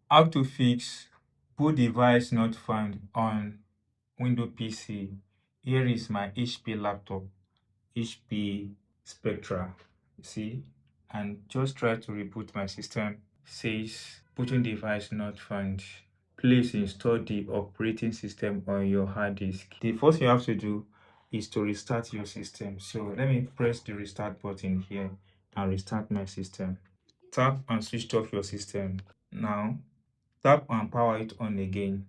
How to fix boot device not found on Windows PC. Here is my HP laptop, HP Spectra. See, and just try to reboot my system. Says booting device not found. Please install the operating system on your hard disk. The first thing you have to do is to restart your system. So let me press the restart button here and restart my system. Tap and switch off your system. Now tap and power it on again.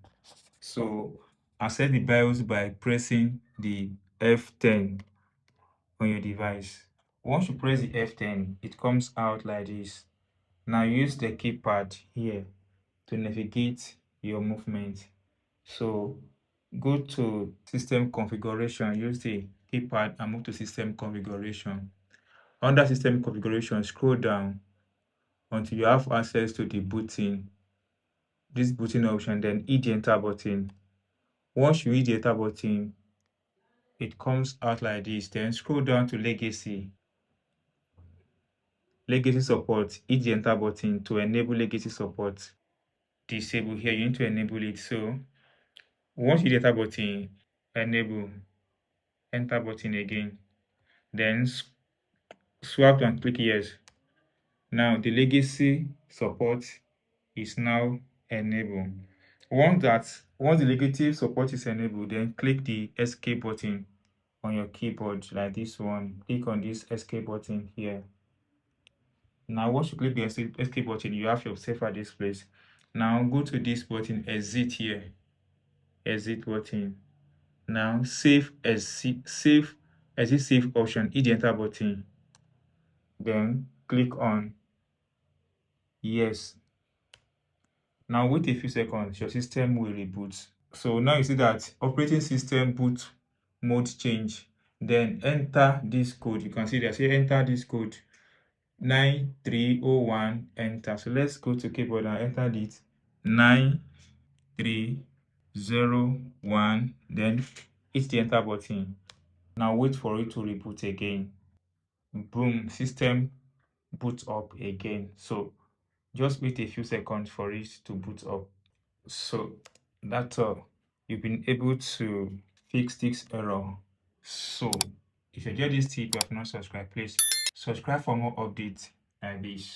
So access the BIOS by pressing the F10 on your device. Once you press the F10, it comes out like this. Now use the keypad here to navigate your movement. So go to system configuration, use the keypad and move to system configuration. Under system configuration, scroll down until you have access to the booting, this booting option, then hit the enter button. Once you hit the enter button, it comes out like this. Then scroll down to legacy. Legacy support, hit the enter button to enable legacy support. Disable here, you need to enable it. So once you hit the enter button, enable, enter button again. Then swap and click yes. Now the legacy support is now enabled. Once the legacy support is enabled, then click the escape button on your keyboard like this one. Click on this escape button here. Now once you click the escape button, you have yourself at this place. Now go to this button, exit here. Exit button. Now exit save option, hit the enter button. Then click on yes. Now wait a few seconds, your system will reboot. So now you see that operating system boot mode change. Then enter this code. You can see that say enter this code 9301, enter. So let's go to keyboard and enter it 9301, then hit the enter button. Now wait for it to reboot again. Boom, system boot up again. So just wait a few seconds for it to boot up. So that's all. You've been able to fix this error. So if you enjoyed this tip, you have not subscribed, please subscribe for more updates like this.